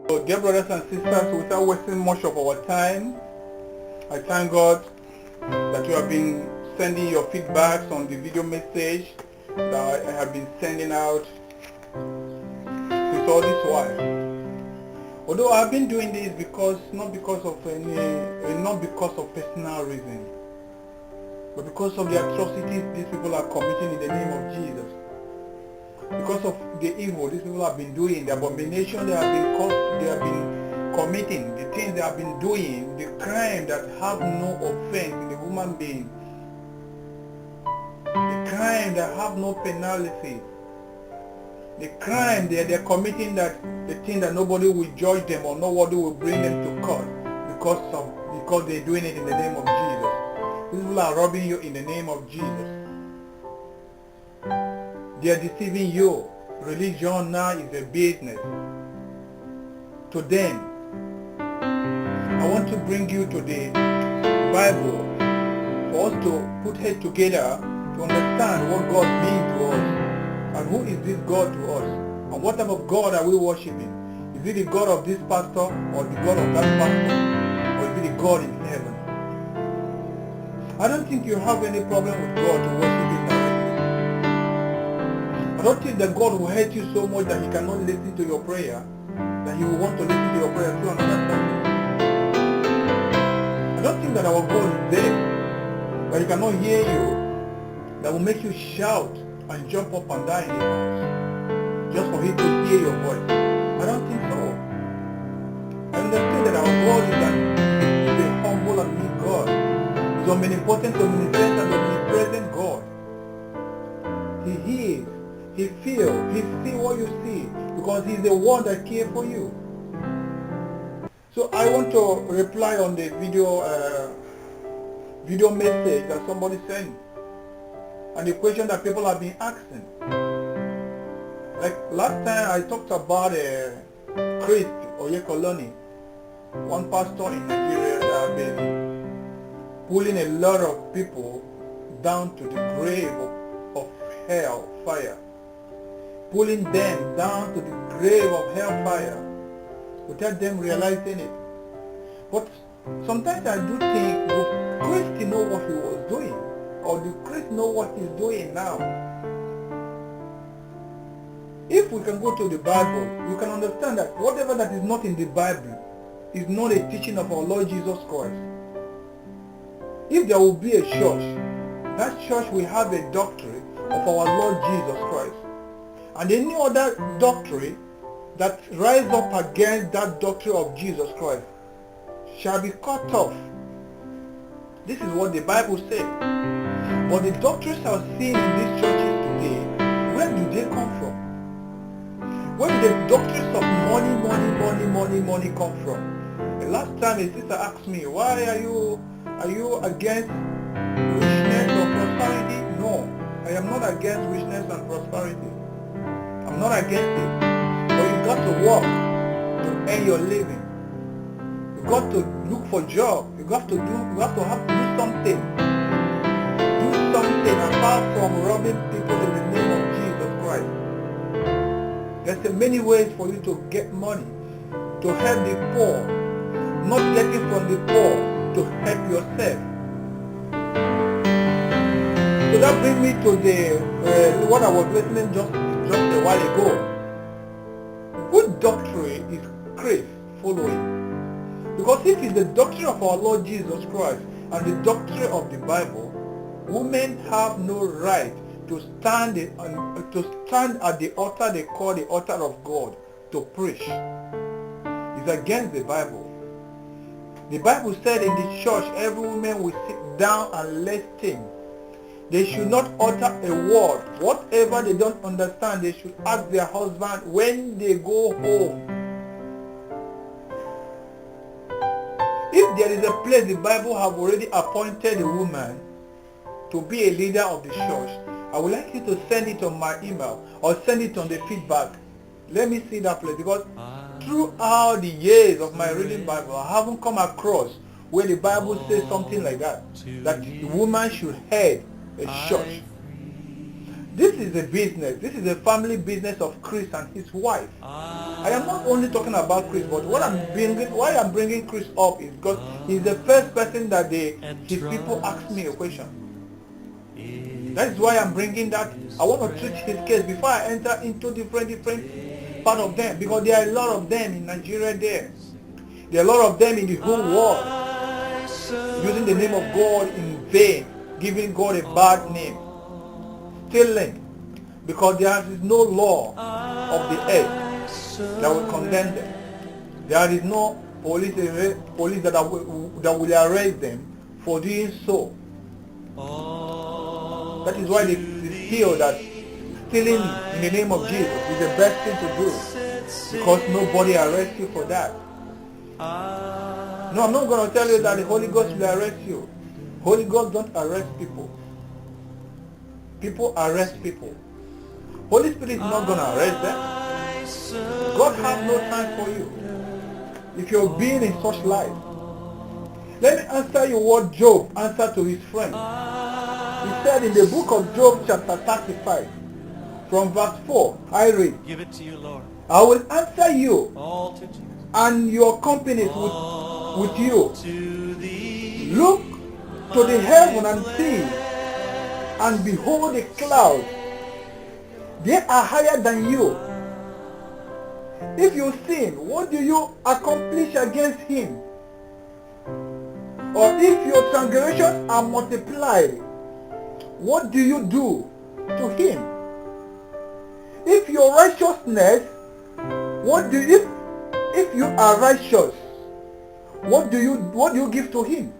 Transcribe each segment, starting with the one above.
So, dear brothers and sisters, without wasting much of our time, I thank God that you have been sending your feedbacks on the video message that I have been sending out since all this while. Although I have been doing this not because of personal reason, but because of the atrocities these people are committing in the name of Jesus. Because of the evil these people have been doing, the abomination they have been committing, the things they have been doing, the crime that have no offense in the human being, the crime that have no penalty, the crime they're committing, that the thing that nobody will judge them or nobody will bring them to court because they're doing it in the name of Jesus. These people are robbing you in the name of Jesus. They are deceiving you. Religion now is a business to them. I want to bring you to the Bible for us to put head together to understand what God means to us and who is this God to us and what type of God are we worshiping. Is it the God of this pastor or the God of that pastor, or is it the God in heaven? I don't think you have any problem with God to worship Him directly. I don't think that God will hate you so much that He cannot listen to your prayer, that He will want to listen to your prayer through another person. I don't think that our God is deaf, that He cannot hear you, that will make you shout and jump up and down in the house just for Him to hear your voice. I don't think so. I understand that our God is a humble and meek God. He's omnipotent, omniscient, and omnipresent God. He hears, He feels, He sees what you see, because He's the one that cares for you. So I want to reply on the video message that somebody sent, and the question that people have been asking. Like last time I talked about Chris Oyekoloni, one pastor in Nigeria that has been pulling a lot of people down to the grave of hell fire, pulling them down to the grave of hellfire without them realizing it. But sometimes I do think, do Christ know what he was doing, or do Christ know what he's doing now? If we can go to the Bible, you can understand that whatever that is not in the Bible is not a teaching of our Lord Jesus Christ. If there will be a church, that church will have a doctrine of our Lord Jesus Christ. And any other doctrine that rise up against that doctrine of Jesus Christ shall be cut off. This is what the Bible says. But the doctrines are seen in these churches today, where do they come from? Where do the doctrines of money come from? The last time a sister asked me, why are you against richness or prosperity? No, I am not against richness and prosperity. I'm not against it. But you got to work to earn your living. You got to look for job. You have to do something. Do something apart from robbing people in the name of Jesus Christ. There's many ways for you to get money, to help the poor, not getting from the poor to help yourself. So that brings me to the what I was listening just a while ago. What doctrine is Christ following? Because if it's the doctrine of our Lord Jesus Christ and the doctrine of the Bible, women have no right to stand at the altar they call the altar of God to preach. It's against the Bible. The Bible said in the church every woman will sit down and listen. They should not utter a word. Whatever they don't understand, they should ask their husband when they go home. If there is a place the Bible have already appointed a woman to be a leader of the church, I would like you to send it on my email or send it on the feedback. Let me see that place, because throughout the years of my reading Bible, I haven't come across where the Bible says something like that the woman should head a church. This is a business. This is a family business of Chris and his wife. I am not only talking about Chris, but why I'm bringing Chris up is because he's the first person that his people asked me a question. That is why I'm bringing that. I want to treat his case before I enter into different part of them, because there are a lot of them in Nigeria there. There are a lot of them in the whole world using the name of God in vain, giving God a bad name, stealing, because there is no law of the earth that will condemn them. There is no police that will arrest them for doing so. That is why they feel that stealing in the name of Jesus is the best thing to do, because nobody arrests you for that. No, I'm not going to tell you that the Holy Ghost will arrest you. Holy Ghost don't arrest people. People arrest people. Holy Spirit is not going to arrest them. God has no time for you if you're being in such life. Let me answer you what Job answered to his friend. He said in the book of Job chapter 35 from verse 4, I read, Give it to you, Lord. I will answer you All to Jesus. and your companies with you. To thee. Look to the heaven and see, and behold the clouds. They are higher than you. If you sin, what do you accomplish against him? Or if your transgressions are multiplied, what do you do to him? If your righteousness, if you are righteous, what do you give to him?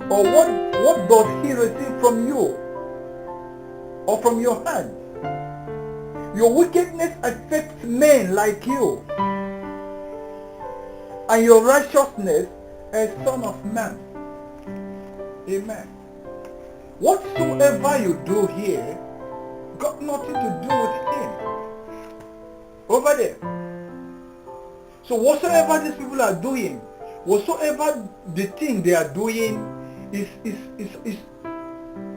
Or what does he receive from you or from your hand? Your wickedness affects men like you, and your righteousness a son of man. Amen. Whatsoever you do here got nothing to do with him over there. So whatsoever these people are doing, whatsoever the thing they are doing is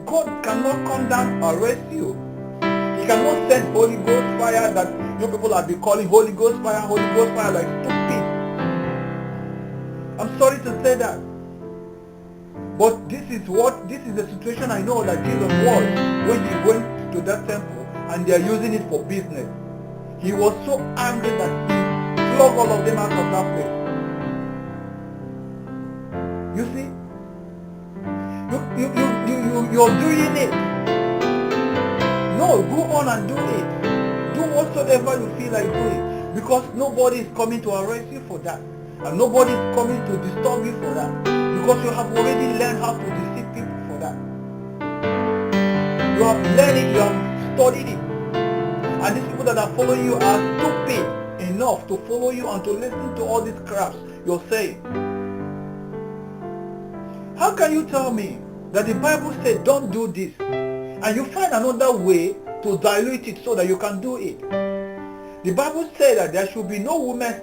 God cannot come down and arrest you. He cannot send Holy Ghost fire that you people have been calling Holy Ghost fire like stupid. I'm sorry to say that. But this is the situation I know that Jesus was when he went to that temple and they are using it for business. He was so angry that he flogged all of them out of that place. You see? You're doing it. No, go on and do it. Do whatsoever you feel like doing, because nobody is coming to arrest you for that, and nobody is coming to disturb you for that, because you have already learned how to deceive people for that. You have learned it, you have studied it, and these people that are following you are stupid enough to follow you and to listen to all these craps you're saying. How can you tell me that the Bible said don't do this, and you find another way to dilute it so that you can do it? The Bible said that there should be no woman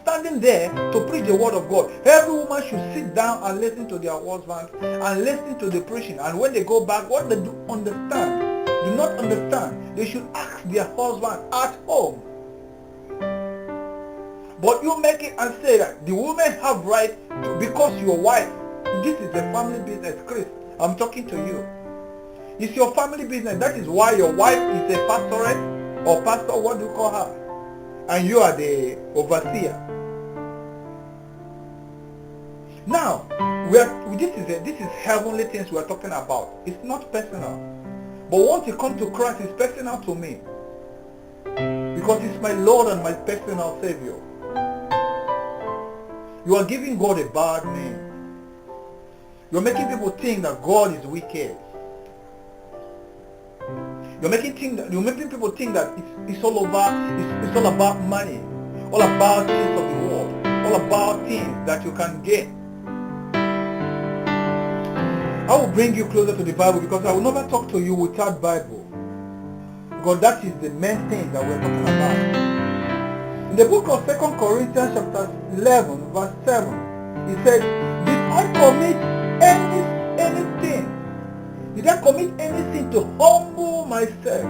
standing there to preach the word of God. Every woman should sit down and listen to their husband and listen to the preaching. And when they go back, what they do not understand, they should ask their husband at home. But you make it and say that the women have right to, because your wife. This is a family business, Chris. I'm talking to you. It's your family business. That is why your wife is a pastoress or pastor, what do you call her? And you are the overseer. Now, this is heavenly things we are talking about. It's not personal. But once you come to Christ, it's personal to me. Because it's my Lord and my personal Savior. You are giving God a bad name. You're making people think that God is wicked. You're making people think that it's all about money, all about things of the world, all about things that you can get. I will bring you closer to the Bible, because I will never talk to you without Bible, because that is the main thing that we're talking about. In the book of 2 Corinthians chapter 11 verse 7, he said, did I commit anything Did I commit any sin to humble myself?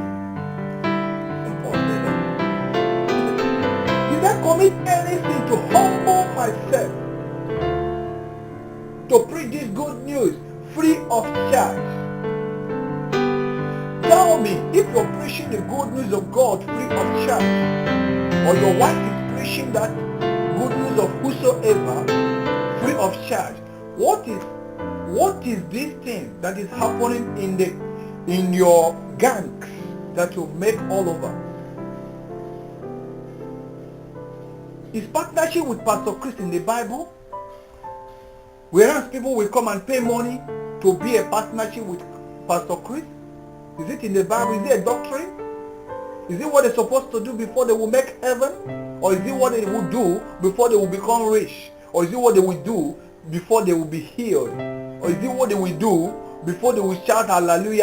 Paul said that. Did I commit any sin to humble myself? To preach this good news free of charge? Tell me, if you're preaching the good news of God free of charge, or your wife is preaching that good news of whosoever free of charge, what is this thing that is happening in your gangs that will make all over? Is partnership with Pastor Chris in the Bible? Whereas people will come and pay money to be a partnership with Pastor Chris? Is it in the Bible? Is it a doctrine? Is it what they're supposed to do before they will make heaven? Or is it what they will do before they will become rich? Or is it what they will do before they will be healed? Or is it what they will do before they will shout hallelujah